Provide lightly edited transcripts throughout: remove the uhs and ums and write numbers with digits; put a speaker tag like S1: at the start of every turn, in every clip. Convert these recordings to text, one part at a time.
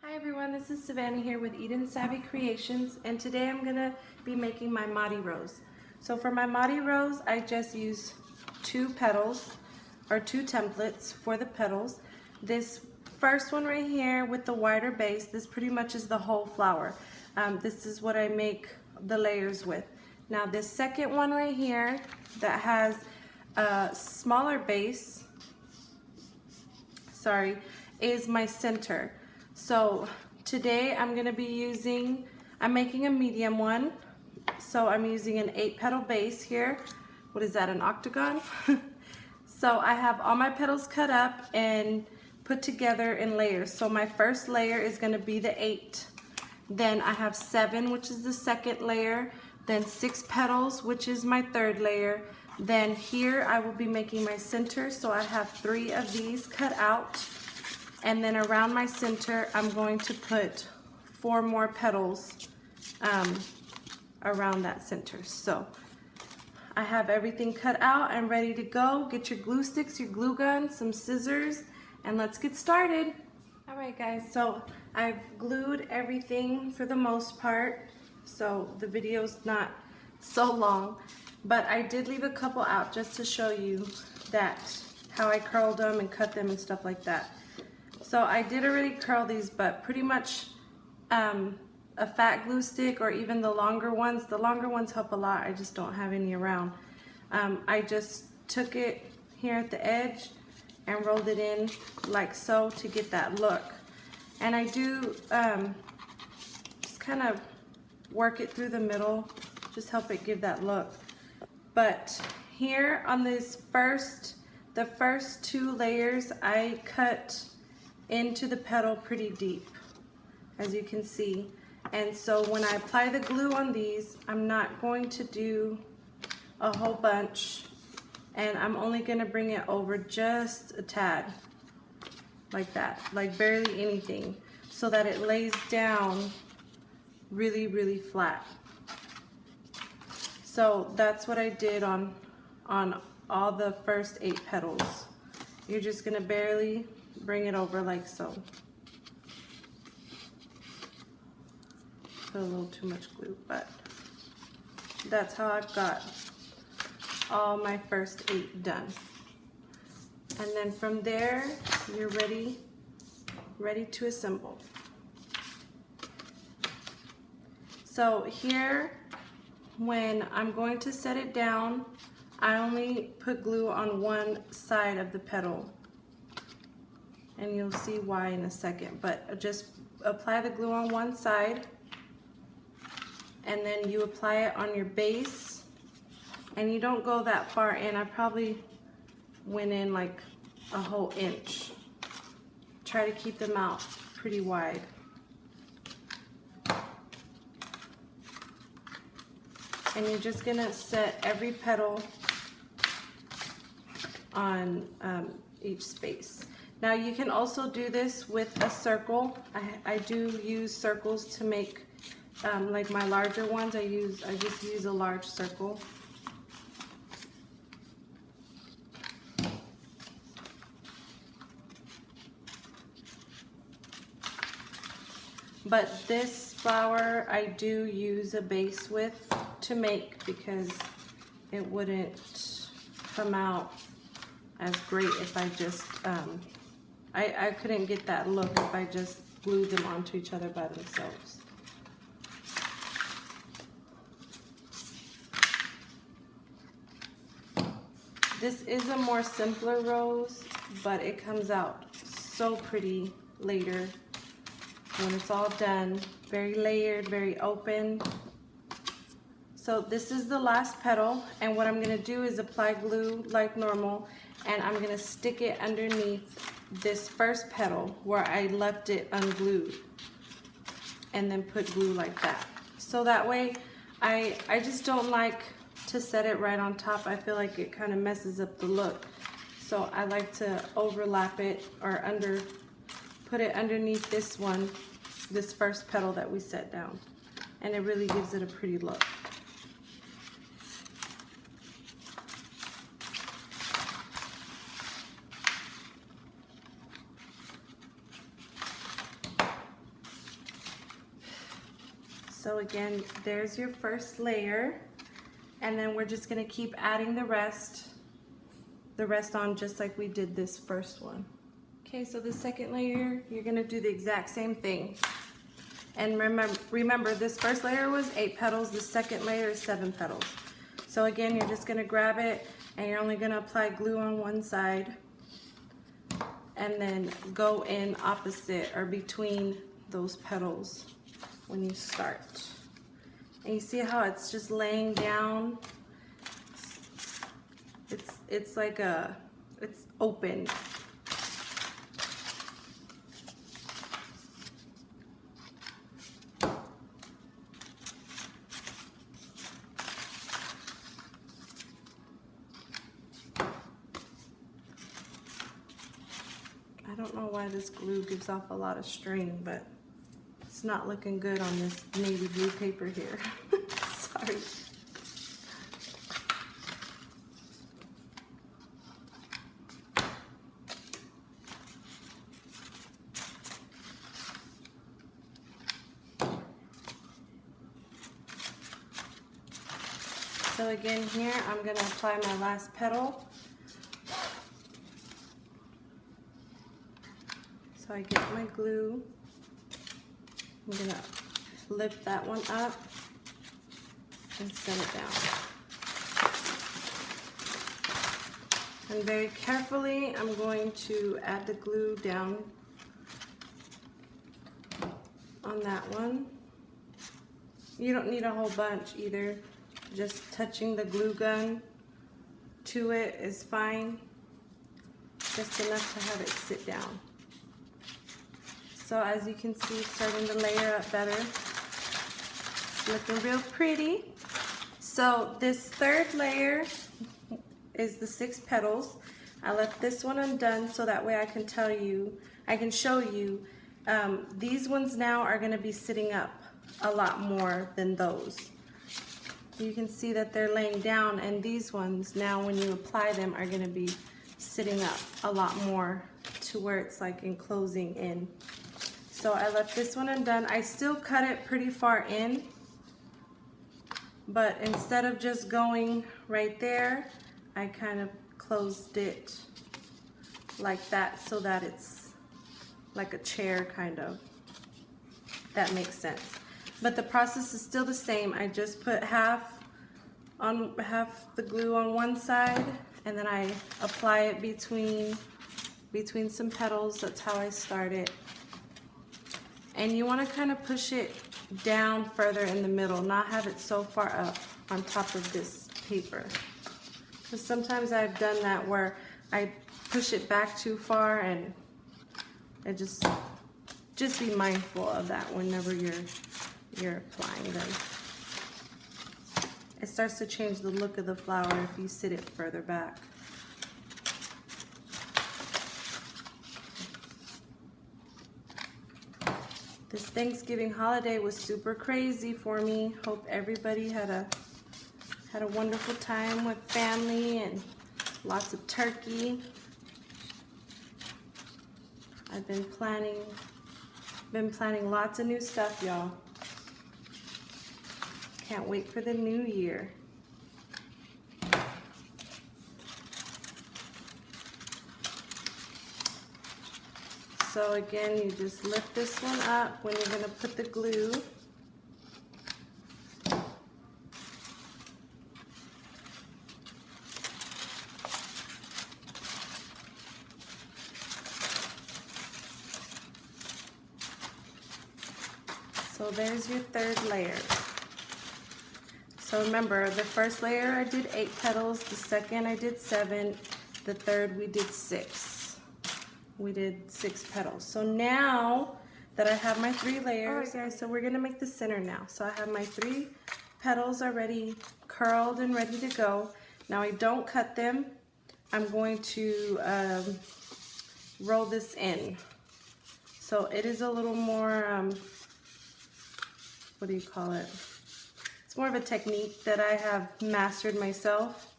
S1: Hi everyone, this is Savannah here with EdensSavvyCreations, and today I'm going to be making my Madi Rose. So for my Madi Rose, I just use two petals, or two templates for the petals. This first one right here with the wider base, this pretty much is the whole flower. This is what I make the layers with. Now this second one right here that has a smaller base, is my center. So today I'm going to be I'm making a medium one. So I'm using an 8-petal base here. What is that, an octagon? So I have all my petals cut up and put together in layers. So my first layer is going to be the 8. Then I have 7, which is the second layer. Then 6 petals, which is my third layer. Then here I will be making my center. So I have 3 of these cut out. And then around my center, I'm going to put 4 more petals around that center. So I have everything cut out and ready to go. Get your glue sticks, your glue gun, some scissors, and let's get started. All right, guys, so I've glued everything for the most part, so the video's not so long, but I did leave a couple out just to show you how I curled them and cut them and stuff like that. So I did already curl these, but pretty much a fat glue stick or even the longer ones help a lot. I just don't have any around. I just took it here at the edge and rolled it in like so to get that look. And I do just kind of work it through the middle, just help it give that look. But here on the first 2 layers, I cut into the petal pretty deep, as you can see. And so when I apply the glue on these, I'm not going to do a whole bunch, and I'm only going to bring it over just a tad, like that, like barely anything, so that it lays down really, really flat. So that's what I did on all the first 8 petals. You're just going to barely bring it over like so. Put a little too much glue, but that's how I've got all my first 8 done. And then from there, you're ready to assemble. So here, when I'm going to set it down, I only put glue on one side of the petal. And you'll see why in a second, but just apply the glue on one side, and then you apply it on your base, and you don't go that far in. I probably went in like a whole inch. Try to keep them out pretty wide. And you're just gonna set every petal on each space. Now you can also do this with a circle. I do use circles to make like my larger ones. I just use a large circle. But this flower I do use a base with to make, because it wouldn't come out as great if I just I couldn't get that look if I just glued them onto each other by themselves. This is a more simpler rose, but it comes out so pretty later when it's all done. Very layered, very open. So this is the last petal, and what I'm going to do is apply glue like normal, and I'm going to stick it underneath this first petal where I left it unglued, and then put glue like that. So that way, I just don't like to set it right on top. I feel like it kind of messes up the look. So I like to overlap it or put it underneath this first petal that we set down, and it really gives it a pretty look. So again, there's your first layer, and then we're just gonna keep adding the rest on just like we did this first one. Okay, so the second layer, you're gonna do the exact same thing. And remember, this first layer was 8 petals, the second layer is 7 petals. So again, you're just gonna grab it and you're only gonna apply glue on one side and then go in opposite or between those petals when you start. And you see how it's just laying down? It's like it's open. I don't know why this glue gives off a lot of string, but it's not looking good on this navy blue paper here. Sorry. So again here, I'm going to apply my last petal. So I get my glue. I'm going to lift that one up and set it down. And very carefully, I'm going to add the glue down on that one. You don't need a whole bunch either. Just touching the glue gun to it is fine. Just enough to have it sit down. So as you can see, it's starting to layer up better. It's looking real pretty. So this third layer is the 6 petals. I left this one undone so that way I can show you. These ones now are going to be sitting up a lot more than those. You can see that they're laying down, and these ones now when you apply them are going to be sitting up a lot more to where it's like enclosing in. So I left this one undone. I still cut it pretty far in, but instead of just going right there, I kind of closed it like that so that it's like a chair kind of. That makes sense. But the process is still the same. I just put half the glue on one side, and then I apply it between some petals. That's how I start it. And you want to kind of push it down further in the middle, not have it so far up on top of this paper. Because sometimes I've done that where I push it back too far, and it just be mindful of that whenever you're applying them. It starts to change the look of the flower if you sit it further back. This Thanksgiving holiday was super crazy for me. Hope everybody had a wonderful time with family and lots of turkey. I've been planning lots of new stuff, y'all. Can't wait for the new year. So again, you just lift this one up when you're going to put the glue. So there's your third layer. So remember, the first layer I did 8 petals, the second I did 7, the third we did 6. We did 6 petals. So now that I have my 3 layers, all right guys, so we're gonna make the center now. So I have my 3 petals already curled and ready to go. Now I don't cut them. I'm going to roll this in. So it is a little more, what do you call it? It's more of a technique that I have mastered myself.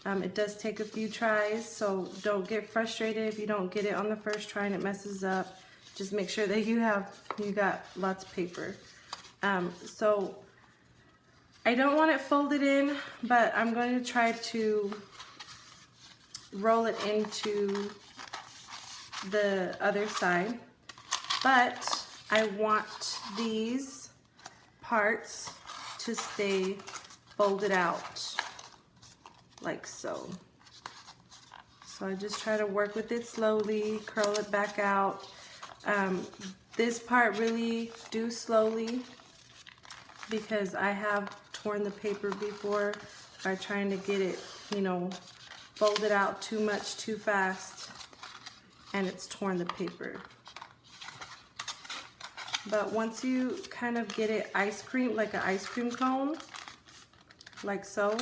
S1: It does take a few tries, so don't get frustrated if you don't get it on the first try and it messes up. Just make sure that you got lots of paper. So I don't want it folded in, but I'm going to try to roll it into the other side. But I want these parts to stay folded out like so. So I just try to work with it slowly, curl it back out. This part really do slowly because I have torn the paper before by trying to get it, you know, folded out too much too fast, and it's torn the paper. But once you kind of get it ice cream, like an ice cream cone, like so,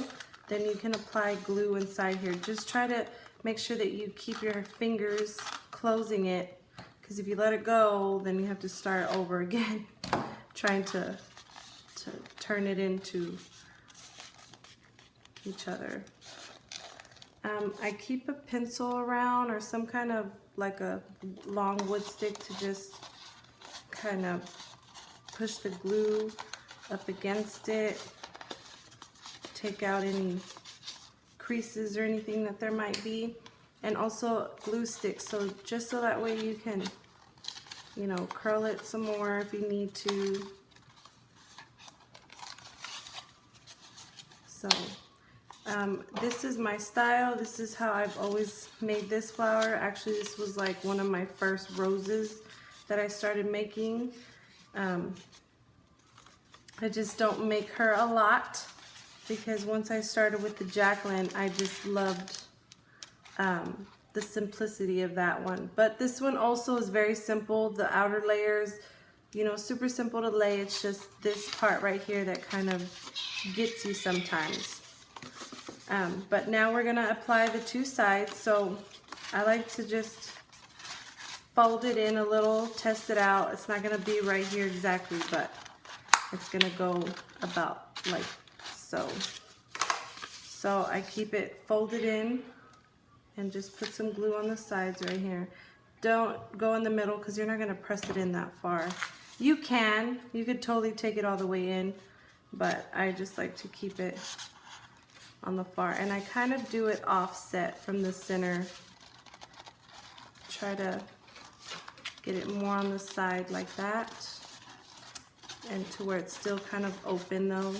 S1: then you can apply glue inside here. Just try to make sure that you keep your fingers closing it, because if you let it go, then you have to start over again trying to turn it into each other. I keep a pencil around or some kind of like a long wood stick to just kind of push the glue up against it, take out any creases or anything that there might be, and also glue sticks, so just so that way you can, you know, curl it some more if you need to. So this is my style. This is how I've always made this flower. Actually, this was like one of my first roses that I started making. I just don't make her a lot because once I started with the Jacqueline, I just loved the simplicity of that one. But this one also is very simple. The outer layers, you know, super simple to lay. It's just this part right here that kind of gets you sometimes. But now we're gonna apply the two sides. So I like to just fold it in a little, test it out. It's not gonna be right here exactly, but it's gonna go about like so. So I keep it folded in and just put some glue on the sides right here. Don't go in the middle because you're not gonna press it in that far. You could totally take it all the way in, but I just like to keep it on the far, and I kind of do it offset from the center. Try to get it more on the side like that, and to where it's still kind of open though.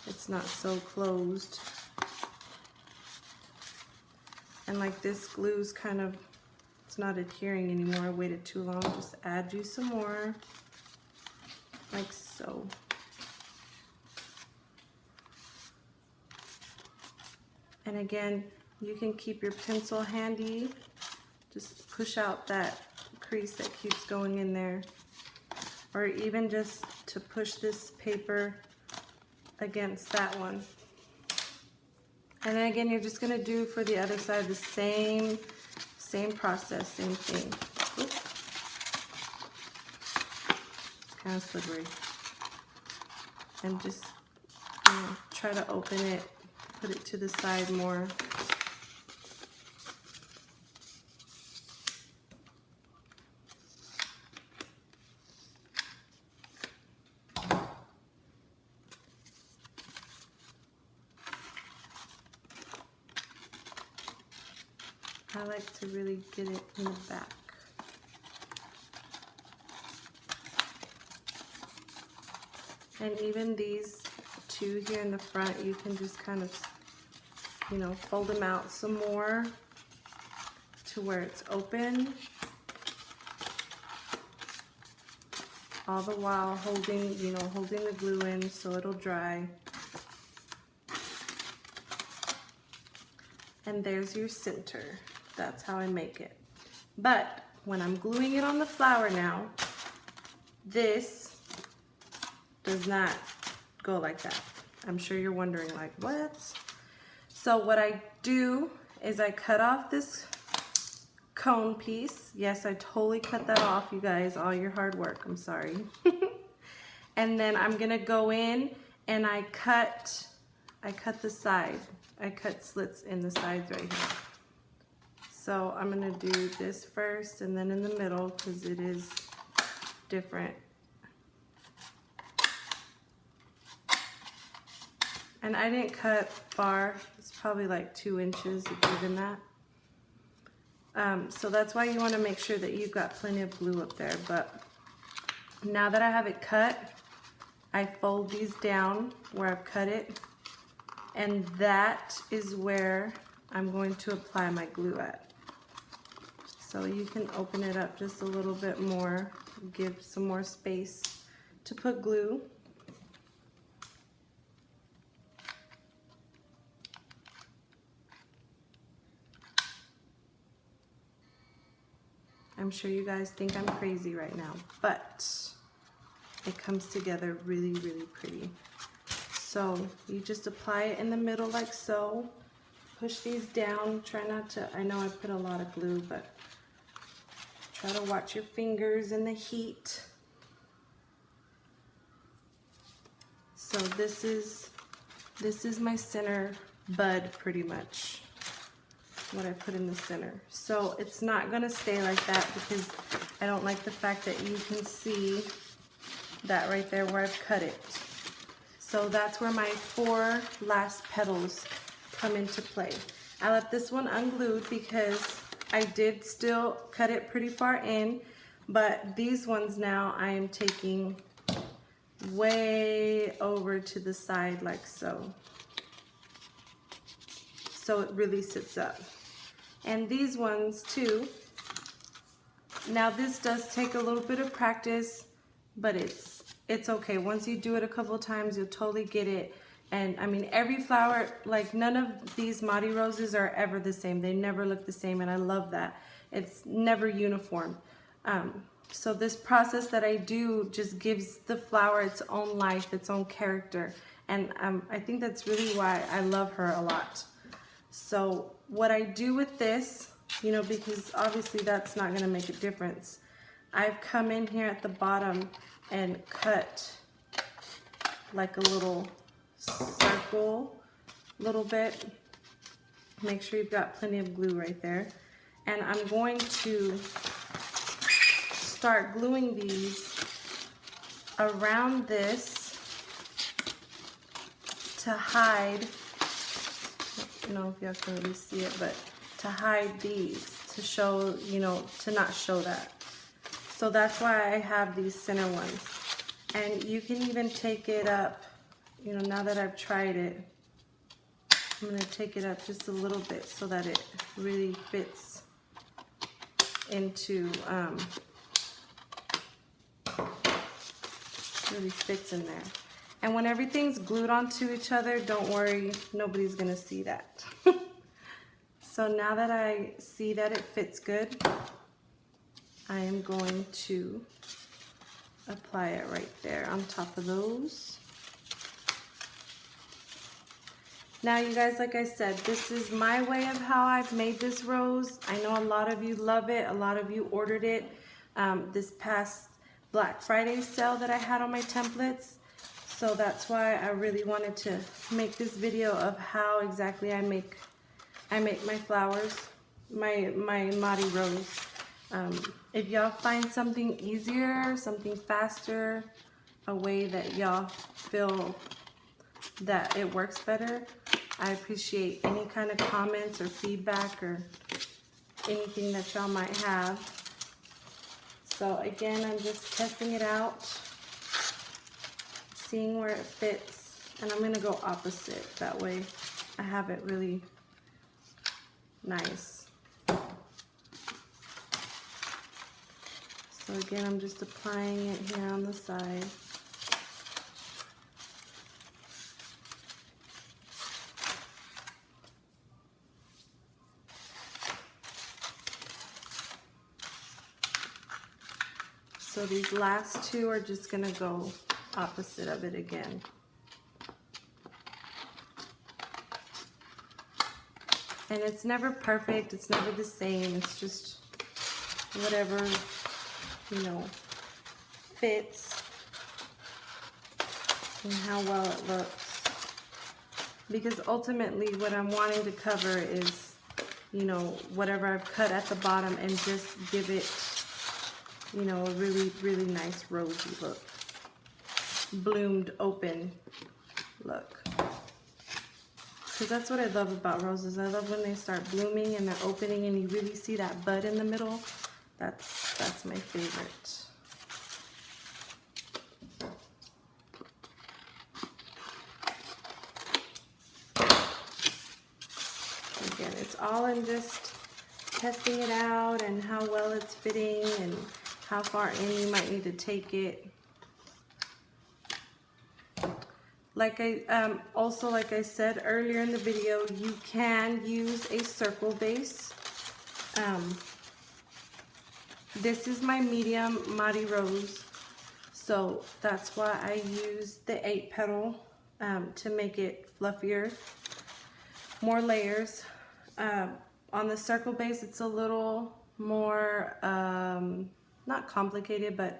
S1: It's not so closed. And like this glue's kind of, it's not adhering anymore. I waited too long. Just add you some more, like so. And again, you can keep your pencil handy. Just push out that crease that keeps going in there. Or even just to push this paper against that one. And then again, you're just gonna do for the other side the same process, same thing. Oops. It's kind of slippery. And just, you know, try to open it, put it to the side more. I like to really get it in the back. And even these two here in the front, you can just kind of, you know, fold them out some more to where it's open. All the while holding, you know, holding the glue in so it'll dry. And there's your center. That's how I make it. But when I'm gluing it on the flower now, this does not go like that. I'm sure you're wondering like, what? So what I do is I cut off this cone piece. Yes, I totally cut that off, you guys, all your hard work, I'm sorry. And then I'm gonna go in and I cut the side. I cut slits in the sides right here. So I'm gonna do this first and then in the middle because it is different. And I didn't cut far. It's probably like 2 inches, if even that. So that's why you want to make sure that you've got plenty of glue up there. But now that I have it cut, I fold these down where I've cut it, and that is where I'm going to apply my glue at. So you can open it up just a little bit more, give some more space to put glue. I'm sure you guys think I'm crazy right now, but it comes together really, really pretty. So you just apply it in the middle like so. Push these down. Try not to, I know I put a lot of glue, but try to watch your fingers in the heat. So this is my center bud, pretty much, what I put in the center. So it's not gonna stay like that because I don't like the fact that you can see that right there where I've cut it. So that's where my 4 last petals come into play. I left this one unglued because I did still cut it pretty far in, but these ones now I am taking way over to the side like so. So it really sits up. And these ones too. Now this does take a little bit of practice, but it's okay. Once you do it a couple of times, you'll totally get it. And I mean, every flower, like none of these Mati roses are ever the same. They never look the same, and I love that. It's never uniform. So this process that I do just gives the flower its own life, its own character. And I think that's really why I love her a lot. So what I do with this, you know, because obviously that's not gonna make a difference. I've come in here at the bottom and cut like a little circle, little bit. Make sure you've got plenty of glue right there. And I'm going to start gluing these around this to hide, I don't know if y'all can really see it, but to hide these, to show, you know, to not show that. So that's why I have these center ones. And you can even take it up, you know, now that I've tried it, I'm going to take it up just a little bit so that it really fits into, really fits in there. And when everything's glued onto each other, don't worry, nobody's going to see that. So now that I see that it fits good, I am going to apply it right there on top of those. Now you guys, like I said, this is my way of how I've made this rose. I know a lot of you love it. A lot of you ordered it this past Black Friday sale that I had on my templates. So that's why I really wanted to make this video of how exactly I make my flowers, my Mati rose. If y'all find something easier, something faster, a way that y'all feel that it works better, I appreciate any kind of comments or feedback or anything that y'all might have. So again, I'm just testing it out, seeing where it fits, and I'm gonna go opposite. That way I have it really nice. So again, I'm just applying it here on the side. So these last two are just gonna go opposite of it again. And it's never perfect, it's never the same, it's just whatever, you know, fits and how well it looks. Because ultimately what I'm wanting to cover is, you know, whatever I've cut at the bottom and just give it, you know, a really, really nice rosy look. Bloomed open look. because that's what I love about roses. I love when they start blooming and they're opening and you really see that bud in the middle. That's my favorite. Again, it's all in just testing it out and how well it's fitting and how far in you might need to take it. Like I said earlier in the video, you can use a circle base. This is my medium Mighty Rose, so that's why I use the 8 petal to make it fluffier, more layers. On the circle base, it's a little more, not complicated, but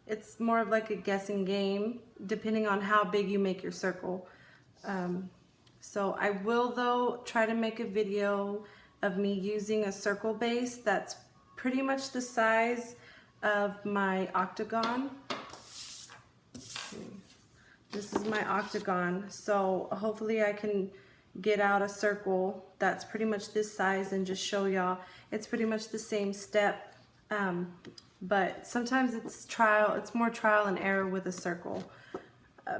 S1: it's more of like a guessing game depending on how big you make your circle. So I will though try to make a video of me using a circle base that's pretty much the size of my octagon. This is my octagon, so hopefully I can get out a circle that's pretty much this size and just show y'all. It's pretty much the same step, but sometimes it's more trial and error with a circle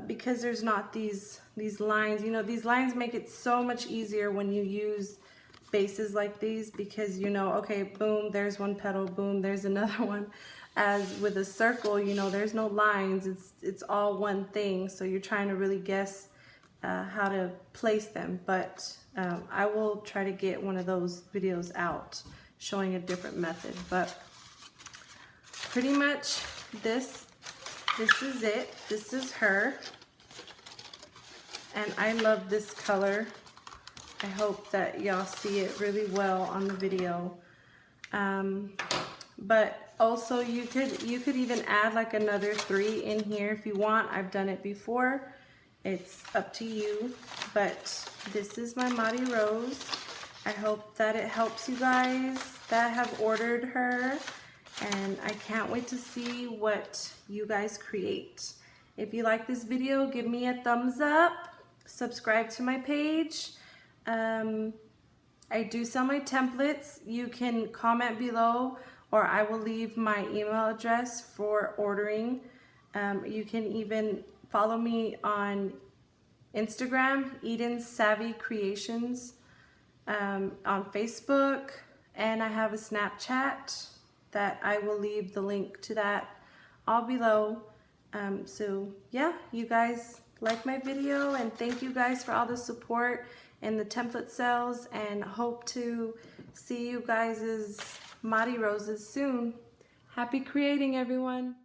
S1: because there's not these lines. You know, these lines make it so much easier when you use bases like these, because you know, okay, boom, there's one petal, boom, there's another one. As with a circle, you know, there's no lines, it's all one thing, so you're trying to really guess how to place them. But I will try to get one of those videos out showing a different method. But pretty much this is it. This is her, and I love this color. I hope that y'all see it really well on the video. But also you could even add like another 3 in here if you want. I've done it before. It's up to you. But this is my Mighty Rose. I hope that it helps you guys that have ordered her. And I can't wait to see what you guys create. If you like this video, give me a thumbs up. Subscribe to my page. I do sell my templates. You can comment below, or I will leave my email address for ordering. You can even follow me on Instagram, EdensSavvyCreations, on Facebook, and I have a Snapchat that I will leave the link to that all below. So yeah, you guys like my video, and thank you guys for all the support and the template sales, and hope to see you guys' Mighty Roses soon. Happy creating, everyone.